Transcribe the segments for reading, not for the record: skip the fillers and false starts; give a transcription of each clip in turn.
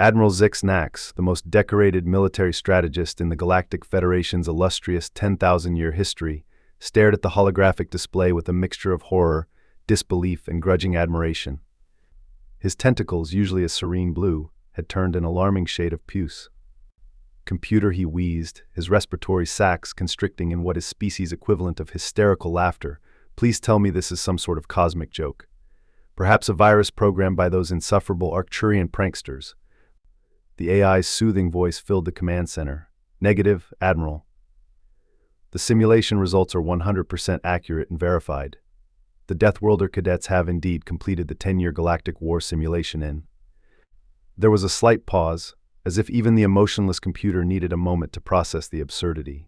Admiral Xeno-Gastronomy, the most decorated military strategist in the Galactic Federation's illustrious 10,000-year history, stared at the holographic display with a mixture of horror, disbelief, and grudging admiration. His tentacles, usually a serene blue, had turned an alarming shade of puce. "Computer," he wheezed, his respiratory sacs constricting in what is species equivalent of hysterical laughter. "Please tell me this is some sort of cosmic joke. Perhaps a virus programmed by those insufferable Arcturian pranksters." The AI's soothing voice filled the command center. "Negative, Admiral. The simulation results are 100% accurate and verified. The Deathworlder cadets have indeed completed the 10-year Galactic War simulation in." There was a slight pause, as if even the emotionless computer needed a moment to process the absurdity.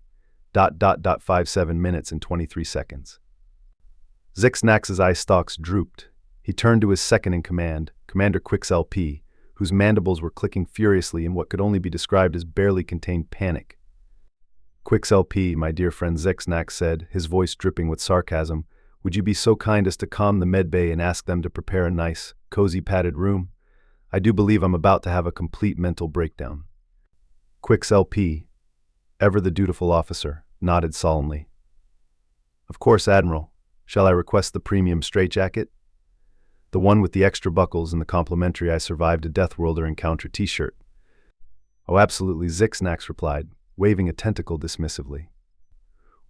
57 minutes and 23 seconds. Xeno-Gastronomy's eye stalks drooped. He turned to his second-in-command, Commander Quix LP, whose mandibles were clicking furiously in what could only be described as barely contained panic. "Quix LP, my dear friend," Xeno-Gastronomy said, his voice dripping with sarcasm, "would you be so kind as to calm the medbay and ask them to prepare a nice, cozy padded room? I do believe I'm about to have a complete mental breakdown." Quix LP, ever the dutiful officer, nodded solemnly. "Of course, Admiral. Shall I request the premium straitjacket? The one with the extra buckles and the complimentary 'I survived a Deathworlder encounter' t-shirt." "Oh, absolutely," Xeno-Gastronomy replied, waving a tentacle dismissively.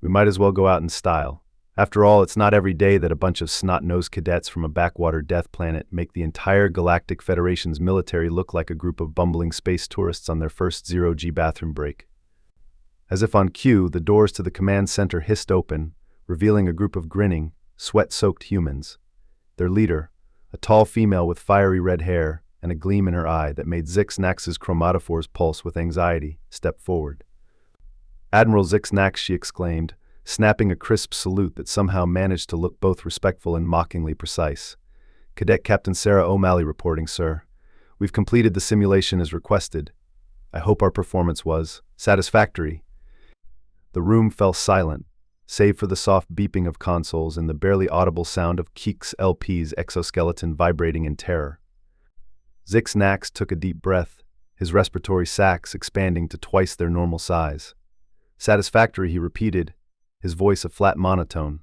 "We might as well go out in style. After all, it's not every day that a bunch of snot-nosed cadets from a backwater death planet make the entire Galactic Federation's military look like a group of bumbling space tourists on their first zero-G bathroom break." As if on cue, the doors to the command center hissed open, revealing a group of grinning, sweat-soaked humans. Their leader, a tall female with fiery red hair and a gleam in her eye that made Xeno-Gastronomy's chromatophores pulse with anxiety, stepped forward. "Admiral Xeno-Gastronomy," she exclaimed, snapping a crisp salute that somehow managed to look both respectful and mockingly precise. "Cadet Captain Sarah O'Malley reporting, sir. We've completed the simulation as requested. I hope our performance was satisfactory." The room fell silent, save for the soft beeping of consoles and the barely audible sound of Quix LP's exoskeleton vibrating in terror. Xeno-Gastronomy took a deep breath, his respiratory sacs expanding to twice their normal size. "Satisfactory," he repeated, his voice a flat monotone.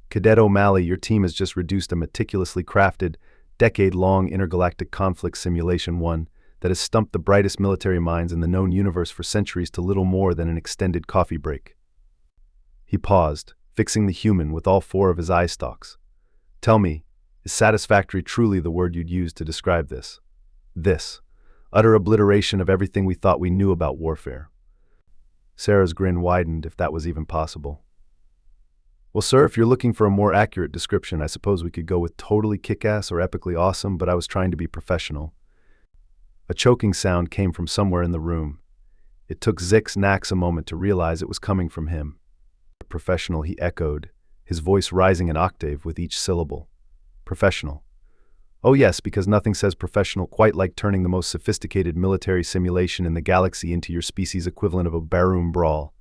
"Cadet O'Malley, your team has just reduced a meticulously crafted, decade-long intergalactic conflict simulation one that has stumped the brightest military minds in the known universe for centuries to little more than an extended coffee break." He paused, fixing the human with all four of his eye stalks. "Tell me, is satisfactory truly the word you'd use to describe this? This utter obliteration of everything we thought we knew about warfare?" Sarah's grin widened, if that was even possible. "Well, sir, if you're looking for a more accurate description, I suppose we could go with totally kick-ass or epically awesome, but I was trying to be professional." A choking sound came from somewhere in the room. It took Xeno-Gastronomy a moment to realize it was coming from him. "Professional," he echoed, his voice rising an octave with each syllable. "Professional. Oh yes, because nothing says professional quite like turning the most sophisticated military simulation in the galaxy into your species' equivalent of a barroom brawl."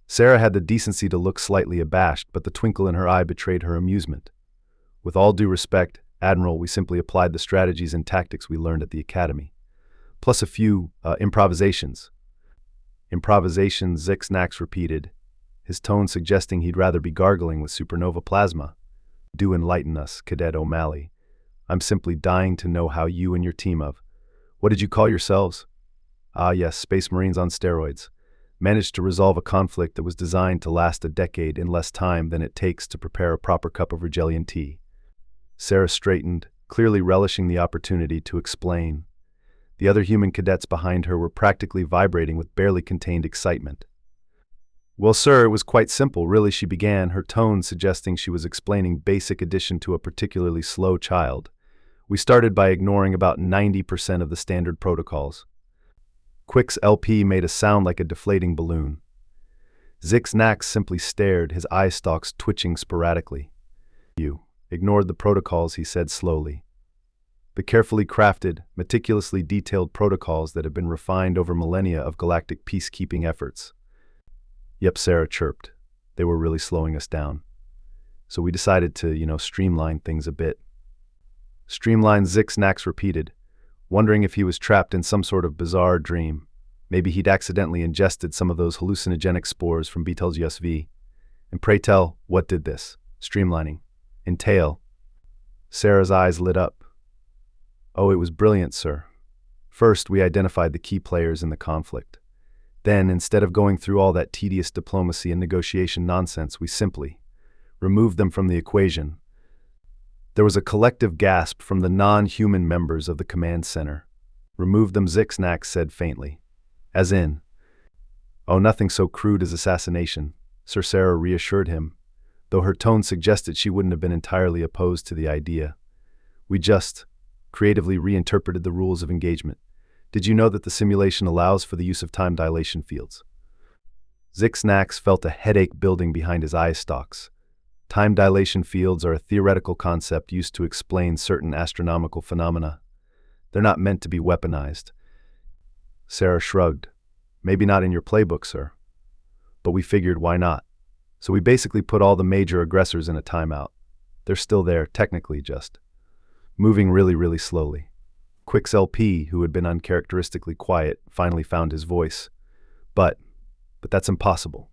Sarah had the decency to look slightly abashed, but the twinkle in her eye betrayed her amusement. "With all due respect, Admiral, we simply applied the strategies and tactics we learned at the Academy. Plus a few, improvisations." "Improvisations," Xeno-Gastronomy repeated, his tone suggesting he'd rather be gargling with supernova plasma. "Do enlighten us, Cadet O'Malley. I'm simply dying to know how you and your team of, what did you call yourselves?" "Ah yes, Space Marines on steroids, managed to resolve a conflict that was designed to last a decade in less time than it takes to prepare a proper cup of Regellian tea." Sarah straightened, clearly relishing the opportunity to explain. The other human cadets behind her were practically vibrating with barely contained excitement. "Well, sir, it was quite simple, really," she began, her tone suggesting she was explaining basic addition to a particularly slow child. "We started by ignoring about 90% of the standard protocols." Quix LP made a sound like a deflating balloon. Xeno-Gastronomy simply stared, his eye stalks twitching sporadically. "You ignored the protocols," he said slowly. "The carefully crafted, meticulously detailed protocols that have been refined over millennia of galactic peacekeeping efforts." "Yep," Sarah chirped. "They were really slowing us down. So we decided to, streamline things a bit." "Streamline," Xeno-Gastronomy repeated. wondering if he was trapped in some sort of bizarre dream. Maybe he'd accidentally ingested some of those hallucinogenic spores from Betelgeuse V. And pray tell, what did this streamlining entail? Sarah's eyes lit up. Oh, it was brilliant, sir. First, we identified the key players in the conflict. Then, instead of going through all that tedious diplomacy and negotiation nonsense, we simply removed them from the equation. There was a collective gasp from the non-human members of the command center. Remove them, Zixnax said faintly. As in, oh, nothing so crude as assassination, Sir Sarah reassured him, though her tone suggested she wouldn't have been entirely opposed to the idea. We just creatively reinterpreted the rules of engagement. Did you know that the simulation allows for the use of time dilation fields? Zixnax felt a headache building behind his eye stalks. Time dilation fields are a theoretical concept used to explain certain astronomical phenomena. They're not meant to be weaponized. Sarah shrugged. Maybe not in your playbook, sir. But we figured, why not? So we basically put all the major aggressors in a timeout. They're still there, technically, just moving really, really slowly. Quix LP, who had been uncharacteristically quiet, finally found his voice. But that's impossible.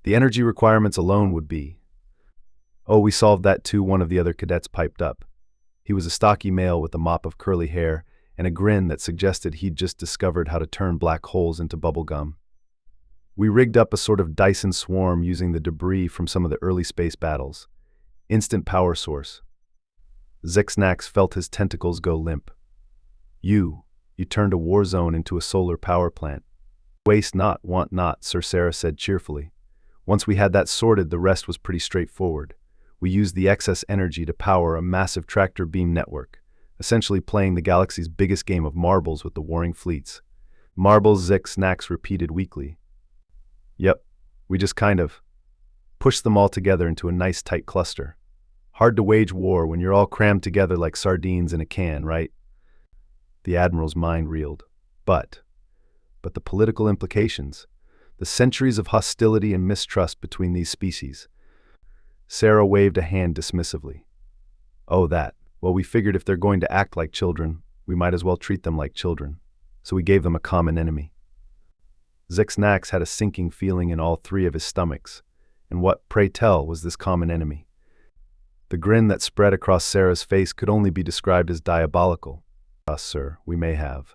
The energy requirements alone would be. Oh, we solved that too, one of the other cadets piped up. He was a stocky male with a mop of curly hair and a grin that suggested he'd just discovered how to turn black holes into bubble gum. We rigged up a sort of Dyson swarm using the debris from some of the early space battles. Instant power source. Zixnax felt his tentacles go limp. You turned a war zone into a solar power plant. Waste not, want not, Sir Sarah said cheerfully. Once we had that sorted, the rest was pretty straightforward. We used the excess energy to power a massive tractor beam network, essentially playing the galaxy's biggest game of marbles with the warring fleets. Marbles, Zixnax repeated weakly. Yep, we just kind of pushed them all together into a nice tight cluster. Hard to wage war when you're all crammed together like sardines in a can, right? The Admiral's mind reeled. But the political implications, the centuries of hostility and mistrust between these species. Sarah waved a hand dismissively. Oh, that. Well, we figured if they're going to act like children, we might as well treat them like children. So we gave them a common enemy. Zixnax had a sinking feeling in all three of his stomachs. And what, pray tell, was this common enemy? The grin that spread across Sarah's face could only be described as diabolical. Us, sir, we may have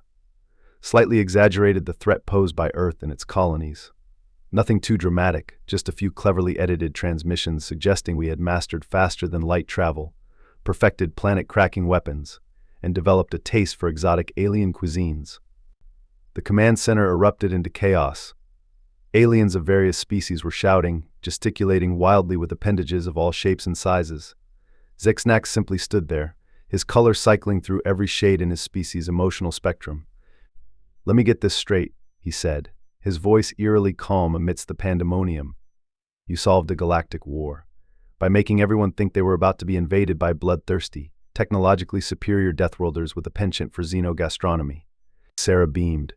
slightly exaggerated the threat posed by Earth and its colonies. Nothing too dramatic, just a few cleverly edited transmissions suggesting we had mastered faster-than-light travel, perfected planet-cracking weapons, and developed a taste for exotic alien cuisines. The command center erupted into chaos. Aliens of various species were shouting, gesticulating wildly with appendages of all shapes and sizes. Zixnax simply stood there, his color cycling through every shade in his species' emotional spectrum. Let me get this straight, he said, his voice eerily calm amidst the pandemonium. You solved a galactic war by making everyone think they were about to be invaded by bloodthirsty, technologically superior Deathworlders with a penchant for Xeno-Gastronomy. Sarah beamed.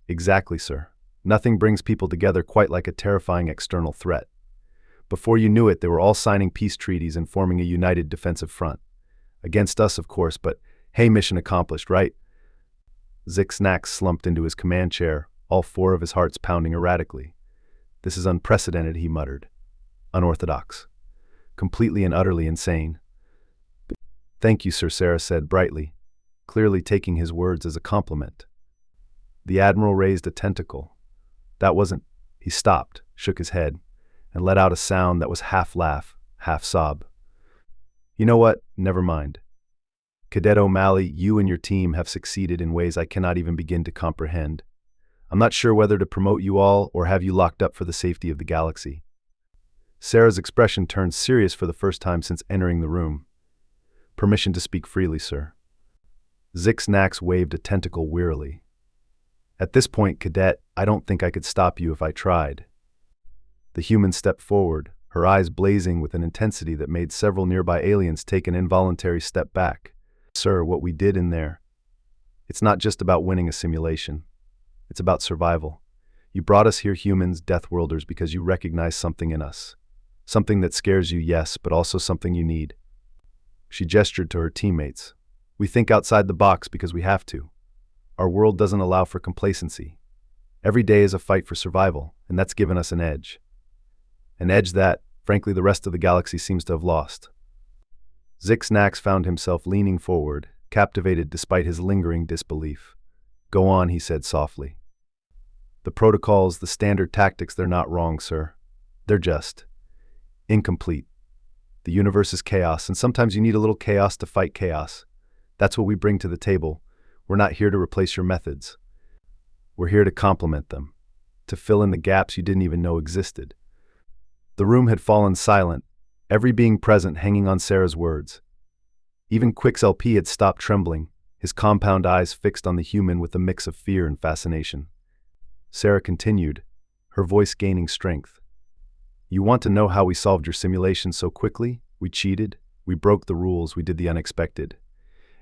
Exactly, sir. Nothing brings people together quite like a terrifying external threat. Before you knew it, they were all signing peace treaties and forming a united defensive front. Against us, of course, but hey, mission accomplished, right? Zixnax slumped into his command chair, all four of his hearts pounding erratically. This is unprecedented, he muttered. Unorthodox. Completely and utterly insane. Thank you, Sir Sarah said brightly, clearly taking his words as a compliment. The Admiral raised a tentacle. That wasn't... He stopped, shook his head, and let out a sound that was half laugh, half sob. You know what? Never mind. Cadet O'Malley, you and your team have succeeded in ways I cannot even begin to comprehend. I'm not sure whether to promote you all or have you locked up for the safety of the galaxy. Sarah's expression turned serious for the first time since entering the room. Permission to speak freely, sir. Zixnax waved a tentacle wearily. At this point, Cadet, I don't think I could stop you if I tried. The human stepped forward, her eyes blazing with an intensity that made several nearby aliens take an involuntary step back. Sir, what we did in there, it's not just about winning a simulation. It's about survival. You brought us here, humans, Deathworlders, because you recognize something in us. Something that scares you, yes, but also something you need. She gestured to her teammates. We think outside the box because we have to. Our world doesn't allow for complacency. Every day is a fight for survival, and that's given us an edge. An edge that, frankly, the rest of the galaxy seems to have lost. Zix-Nax found himself leaning forward, captivated despite his lingering disbelief. "Go on," he said softly. "The protocols, the standard tactics, they're not wrong, sir. They're just incomplete. The universe is chaos, and sometimes you need a little chaos to fight chaos. That's what we bring to the table. We're not here to replace your methods. We're here to complement them, to fill in the gaps you didn't even know existed." The room had fallen silent, every being present hanging on Sarah's words. Even Quick's LP had stopped trembling, his compound eyes fixed on the human with a mix of fear and fascination. Sarah continued, her voice gaining strength. "You want to know how we solved your simulation so quickly? We cheated, we broke the rules, we did the unexpected.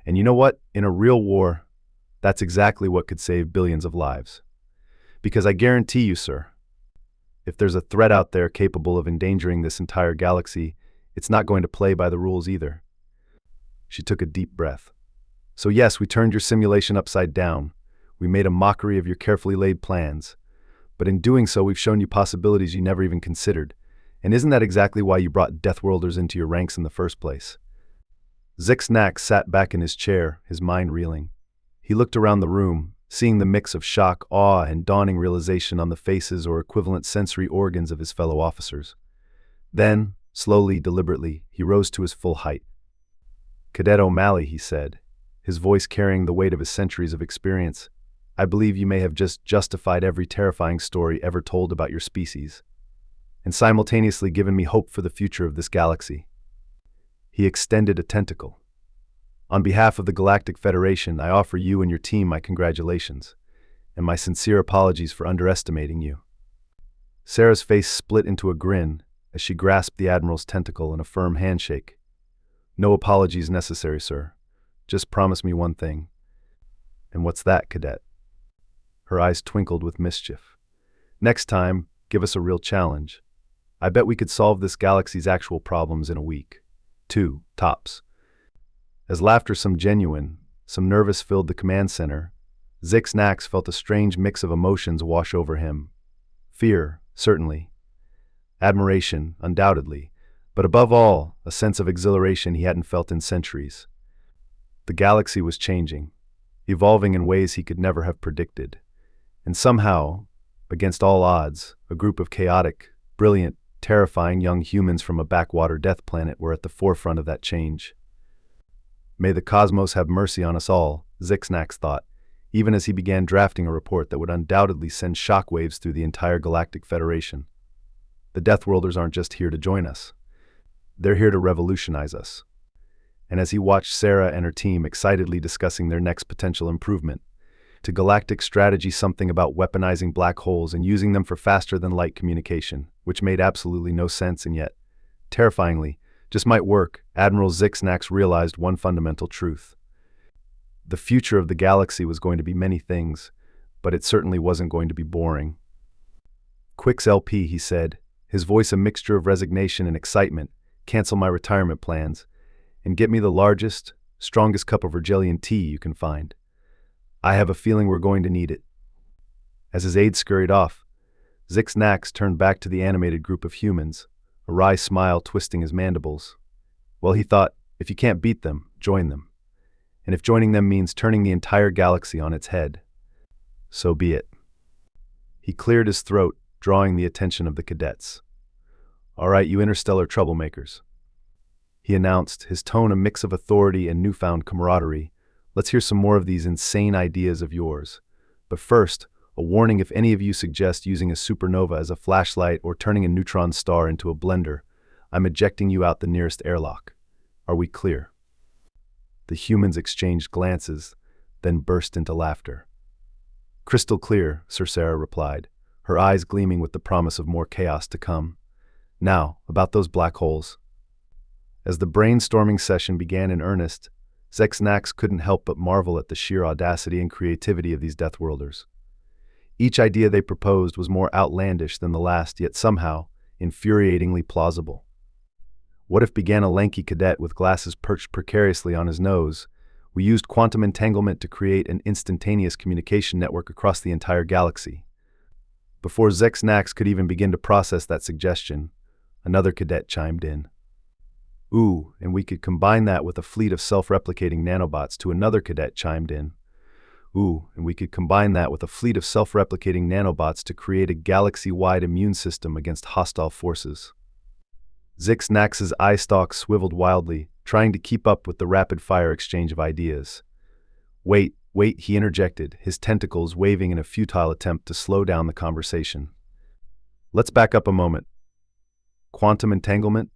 And you know what? In a real war, that's exactly what could save billions of lives. Because I guarantee you, sir, if there's a threat out there capable of endangering this entire galaxy, it's not going to play by the rules either." She took a deep breath. "So yes, we turned your simulation upside down. We made a mockery of your carefully laid plans. But in doing so, we've shown you possibilities you never even considered. And isn't that exactly why you brought Deathworlders into your ranks in the first place?" Zix-Nax sat back in his chair, his mind reeling. He looked around the room, seeing the mix of shock, awe, and dawning realization on the faces or equivalent sensory organs of his fellow officers. Then, slowly, deliberately, he rose to his full height. "Cadet O'Malley," he said, his voice carrying the weight of his centuries of experience, "I believe you may have just justified every terrifying story ever told about your species, and simultaneously given me hope for the future of this galaxy." He extended a tentacle. "On behalf of the Galactic Federation, I offer you and your team my congratulations, and my sincere apologies for underestimating you." Sarah's face split into a grin as she grasped the Admiral's tentacle in a firm handshake. "No apologies necessary, sir. Just promise me one thing." "And what's that, Cadet?" Her eyes twinkled with mischief. "Next time, give us a real challenge. I bet we could solve this galaxy's actual problems in a week. 2, tops." As laughter, some genuine, some nervous, filled the command center, Zix-Nax felt a strange mix of emotions wash over him. Fear, certainly. Admiration, undoubtedly. But above all, a sense of exhilaration he hadn't felt in centuries. The galaxy was changing, evolving in ways he could never have predicted. And somehow, against all odds, a group of chaotic, brilliant, terrifying young humans from a backwater death planet were at the forefront of that change. May the cosmos have mercy on us all, Zix-Nax thought, even as he began drafting a report that would undoubtedly send shockwaves through the entire Galactic Federation. The Deathworlders aren't just here to join us. They're here to revolutionize us. And as he watched Sarah and her team excitedly discussing their next potential improvement, to Galactic strategy, something about weaponizing black holes and using them for faster-than-light communication, which made absolutely no sense and yet, terrifyingly, just might work, Admiral Zix-Nax realized one fundamental truth. The future of the galaxy was going to be many things, but it certainly wasn't going to be boring. "Quick's LP," he said, his voice a mixture of resignation and excitement, "cancel my retirement plans, and get me the largest, strongest cup of Virgilian tea you can find. I have a feeling we're going to need it." As his aide scurried off, Zix-Nax turned back to the animated group of humans, a wry smile twisting his mandibles. Well, he thought, if you can't beat them, join them. And if joining them means turning the entire galaxy on its head, so be it. He cleared his throat, drawing the attention of the cadets. "All right, you interstellar troublemakers," he announced, his tone a mix of authority and newfound camaraderie. "Let's hear some more of these insane ideas of yours. But first, a warning: if any of you suggest using a supernova as a flashlight or turning a neutron star into a blender, I'm ejecting you out the nearest airlock. Are we clear?" The humans exchanged glances, then burst into laughter. "Crystal clear," Sir Sarah replied, her eyes gleaming with the promise of more chaos to come. "Now, about those black holes." As the brainstorming session began in earnest, Zix-Nax couldn't help but marvel at the sheer audacity and creativity of these Deathworlders. Each idea they proposed was more outlandish than the last, yet somehow infuriatingly plausible. What if, began a lanky cadet with glasses perched precariously on his nose, We used quantum entanglement to create an instantaneous communication network across the entire galaxy. Before Zexnax could even begin to process that suggestion, another cadet chimed in. Ooh, and we could combine that with a fleet of self-replicating nanobots. To another cadet chimed in. Ooh, and we could combine that with a fleet of self-replicating nanobots to create a galaxy-wide immune system against hostile forces. Zixnax's eye stalk swiveled wildly, trying to keep up with the rapid-fire exchange of ideas. Wait, he interjected, his tentacles waving in a futile attempt to slow down the conversation. Let's back up a moment. Quantum entanglement?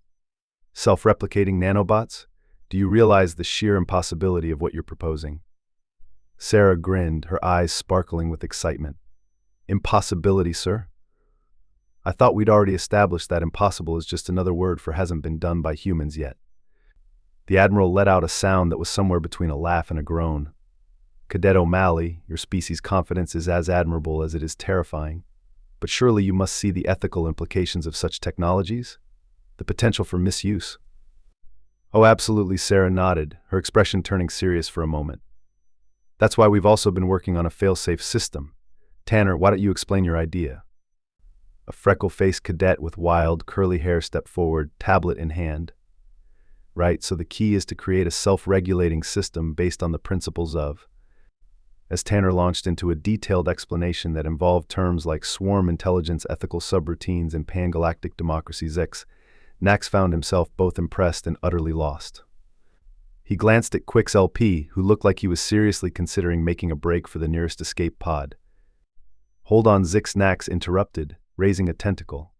Self-replicating nanobots? Do you realize the sheer impossibility of what you're proposing? Sarah grinned, her eyes sparkling with excitement. Impossibility, sir? I thought we'd already established that impossible is just another word for hasn't been done by humans yet. The Admiral let out a sound that was somewhere between a laugh and a groan. Cadet O'Malley, your species' confidence is as admirable as it is terrifying. But surely you must see the ethical implications of such technologies? The potential for misuse. Oh, absolutely, Sarah nodded, her expression turning serious for a moment. That's why we've also been working on a fail-safe system. Tanner, why don't you explain your idea? A freckle-faced cadet with wild, curly hair stepped forward, tablet in hand. Right, so the key is to create a self-regulating system based on the principles of. As Tanner launched into a detailed explanation that involved terms like swarm intelligence, ethical subroutines, and pan-galactic democracy, Nax found himself both impressed and utterly lost. He glanced at Quix LP, who looked like he was seriously considering making a break for the nearest escape pod. Hold on, Nax interrupted, raising a tentacle.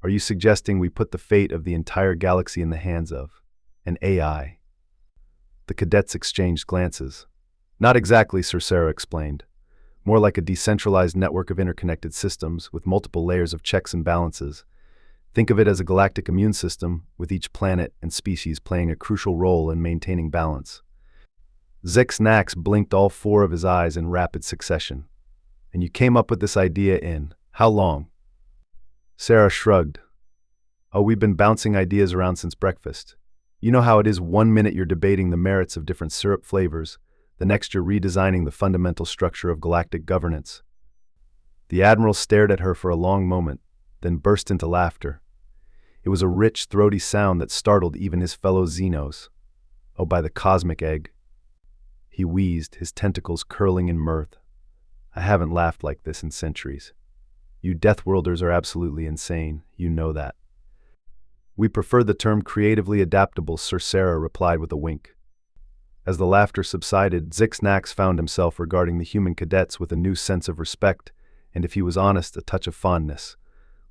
Are you suggesting we put the fate of the entire galaxy in the hands of an AI? The cadets exchanged glances. Not exactly, Sir, Sarah explained. More like a decentralized network of interconnected systems with multiple layers of checks and balances. Think of it as a galactic immune system, with each planet and species playing a crucial role in maintaining balance. Nax blinked all four of his eyes in rapid succession. And you came up with this idea in how long? Sarah shrugged. Oh, we've been bouncing ideas around since breakfast. You know how it is, 1 minute you're debating the merits of different syrup flavors, the next you're redesigning the fundamental structure of galactic governance. The Admiral stared at her for a long moment, then burst into laughter. It was a rich, throaty sound that startled even his fellow Xenos. Oh, by the cosmic egg. He wheezed, his tentacles curling in mirth. I haven't laughed like this in centuries. You Deathworlders are absolutely insane, you know that. We prefer the term creatively adaptable, Sir, Sarah replied with a wink. As the laughter subsided, Nax found himself regarding the human cadets with a new sense of respect, and if he was honest, a touch of fondness.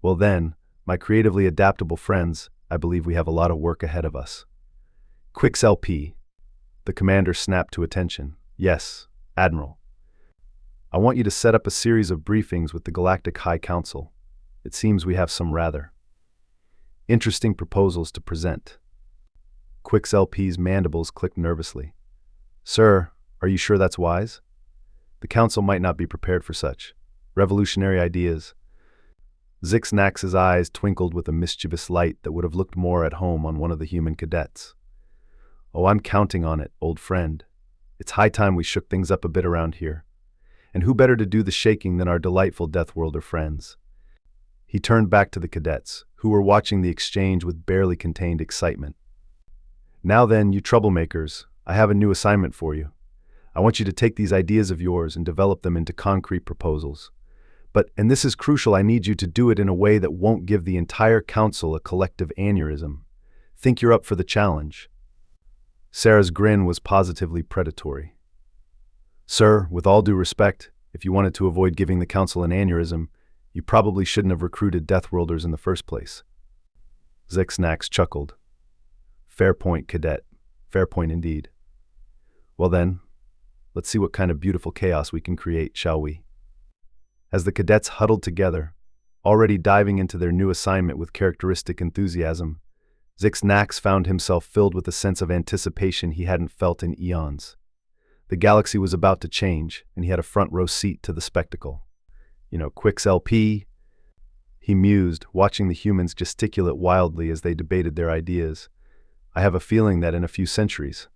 Well then, my creatively adaptable friends, I believe we have a lot of work ahead of us. Quix LP. The commander snapped to attention. Yes, Admiral. I want you to set up a series of briefings with the Galactic High Council. It seems we have some rather interesting proposals to present. Quix LP's mandibles clicked nervously. Sir, are you sure that's wise? The council might not be prepared for such revolutionary ideas. Nax's eyes twinkled with a mischievous light that would have looked more at home on one of the human cadets. Oh, I'm counting on it, old friend. It's high time we shook things up a bit around here. And who better to do the shaking than our delightful Deathworlder friends? He turned back to the cadets, who were watching the exchange with barely contained excitement. Now then, you troublemakers, I have a new assignment for you. I want you to take these ideas of yours and develop them into concrete proposals. But, and this is crucial, I need you to do it in a way that won't give the entire council a collective aneurysm. Think you're up for the challenge. Sarah's grin was positively predatory. Sir, with all due respect, if you wanted to avoid giving the council an aneurysm, you probably shouldn't have recruited Deathworlders in the first place. Nax chuckled. Fair point, cadet. Fair point indeed. Well then, let's see what kind of beautiful chaos we can create, shall we? As the cadets huddled together, already diving into their new assignment with characteristic enthusiasm, Nax found himself filled with a sense of anticipation he hadn't felt in eons. The galaxy was about to change, and he had a front-row seat to the spectacle. Quix LP, he mused, watching the humans gesticulate wildly as they debated their ideas. I have a feeling that in a few centuries.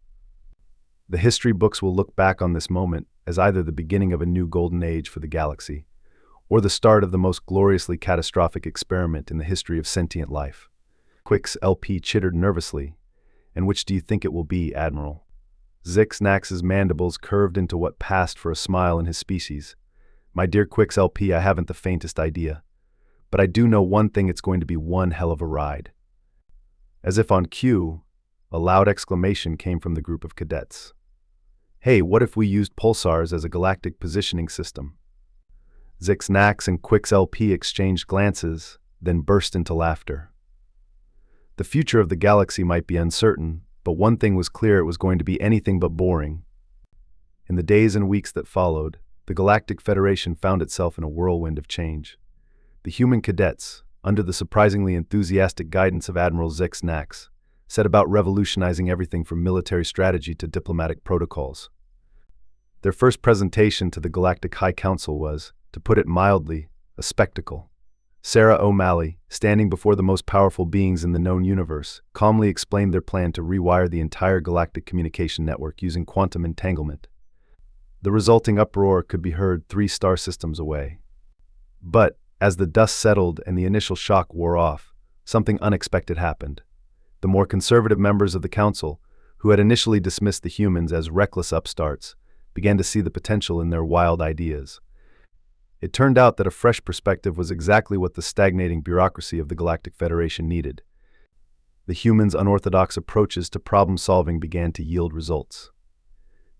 The history books will look back on this moment as either the beginning of a new golden age for the galaxy, or the start of the most gloriously catastrophic experiment in the history of sentient life. Quick's LP chittered nervously. And which do you think it will be, Admiral? Zix-Nax's mandibles curved into what passed for a smile in his species. My dear Quix LP, I haven't the faintest idea. But I do know one thing, it's going to be one hell of a ride. As if on cue, a loud exclamation came from the group of cadets. Hey, what if we used pulsars as a galactic positioning system? Zix-Nax and Quix LP exchanged glances, then burst into laughter. The future of the galaxy might be uncertain, but one thing was clear, it was going to be anything but boring. In the days and weeks that followed, the Galactic Federation found itself in a whirlwind of change. The human cadets, under the surprisingly enthusiastic guidance of Admiral Zix-Nax, set about revolutionizing everything from military strategy to diplomatic protocols. Their first presentation to the Galactic High Council was, to put it mildly, a spectacle. Sarah O'Malley, standing before the most powerful beings in the known universe, calmly explained their plan to rewire the entire galactic communication network using quantum entanglement. The resulting uproar could be heard 3 star systems away. But, as the dust settled and the initial shock wore off, something unexpected happened. The more conservative members of the council, who had initially dismissed the humans as reckless upstarts, began to see the potential in their wild ideas. It turned out that a fresh perspective was exactly what the stagnating bureaucracy of the Galactic Federation needed. The humans' unorthodox approaches to problem-solving began to yield results.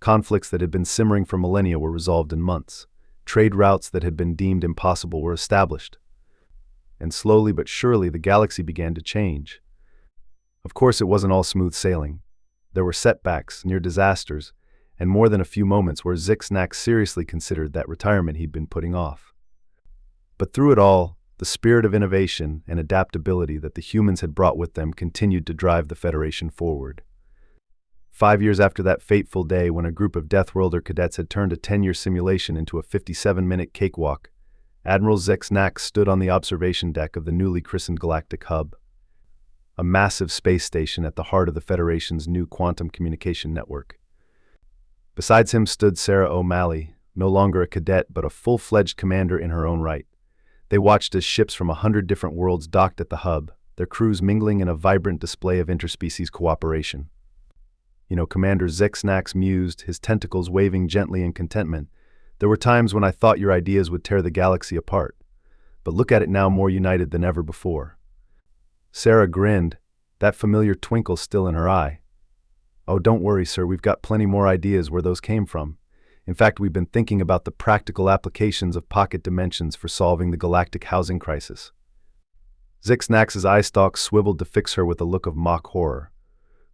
Conflicts that had been simmering for millennia were resolved in months. Trade routes that had been deemed impossible were established. And slowly but surely the galaxy began to change. Of course, it wasn't all smooth sailing. There were setbacks, near disasters, and more than a few moments where Zix-Nax seriously considered that retirement he'd been putting off. But through it all, the spirit of innovation and adaptability that the humans had brought with them continued to drive the Federation forward. 5 years after that fateful day when a group of Deathworlder cadets had turned a 10-year simulation into a 57-minute cakewalk, Admiral Zix-Nax stood on the observation deck of the newly christened Galactic Hub, a massive space station at the heart of the Federation's new quantum communication network. Besides him stood Sarah O'Malley, no longer a cadet but a full-fledged commander in her own right. They watched as ships from 100 different worlds docked at the hub, their crews mingling in a vibrant display of interspecies cooperation. Commander Zix-Nax mused, his tentacles waving gently in contentment. There were times when I thought your ideas would tear the galaxy apart, but look at it now, more united than ever before. Sarah grinned, that familiar twinkle still in her eye. Oh, don't worry, sir, we've got plenty more ideas where those came from. In fact, we've been thinking about the practical applications of pocket dimensions for solving the galactic housing crisis. Zix-Nax's eye stalks swiveled to fix her with a look of mock horror.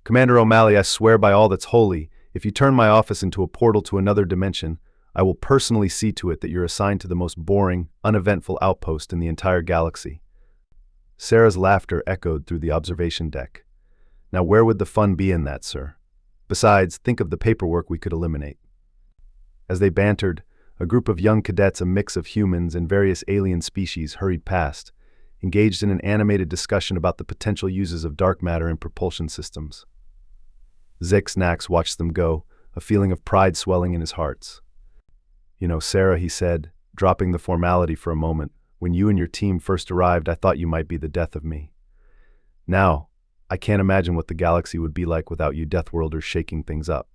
Commander O'Malley, I swear by all that's holy, if you turn my office into a portal to another dimension, I will personally see to it that you're assigned to the most boring, uneventful outpost in the entire galaxy. Sarah's laughter echoed through the observation deck. Now where would the fun be in that, sir? Besides, think of the paperwork we could eliminate. As they bantered, a group of young cadets, a mix of humans and various alien species, hurried past, engaged in an animated discussion about the potential uses of dark matter in propulsion systems. Zix-Nax watched them go, a feeling of pride swelling in his heart. Sarah, he said, dropping the formality for a moment, when you and your team first arrived, I thought you might be the death of me. Now, I can't imagine what the galaxy would be like without you Deathworlders shaking things up.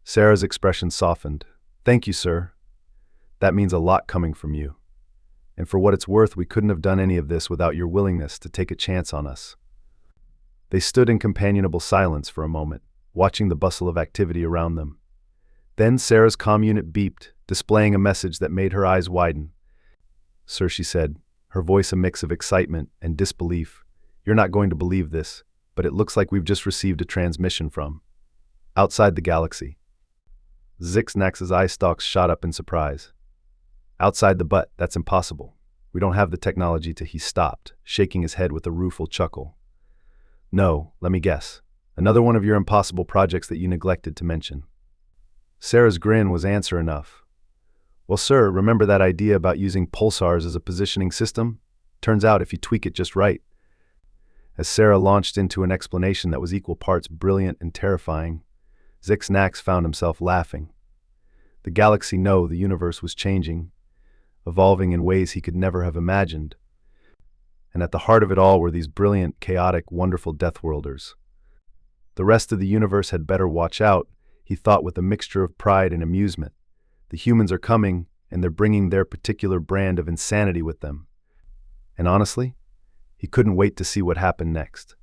Sarah's expression softened. Thank you, sir. That means a lot coming from you. And for what it's worth, we couldn't have done any of this without your willingness to take a chance on us. They stood in companionable silence for a moment, watching the bustle of activity around them. Then Sarah's comm unit beeped, displaying a message that made her eyes widen. Sir, she said, her voice a mix of excitement and disbelief. You're not going to believe this, but it looks like we've just received a transmission from outside the galaxy. Zix-Nax's eye stalks shot up in surprise. Outside the butt, that's impossible. We don't have the technology to. He stopped, shaking his head with a rueful chuckle. No, let me guess. Another one of your impossible projects that you neglected to mention. Sarah's grin was answer enough. Well, sir, remember that idea about using pulsars as a positioning system? Turns out if you tweak it just right. As Sarah launched into an explanation that was equal parts brilliant and terrifying, Zixnax found himself laughing. The galaxy knew the universe was changing, evolving in ways he could never have imagined. And at the heart of it all were these brilliant, chaotic, wonderful Deathworlders. The rest of the universe had better watch out, he thought with a mixture of pride and amusement. The humans are coming, and they're bringing their particular brand of insanity with them. And honestly, he couldn't wait to see what happened next.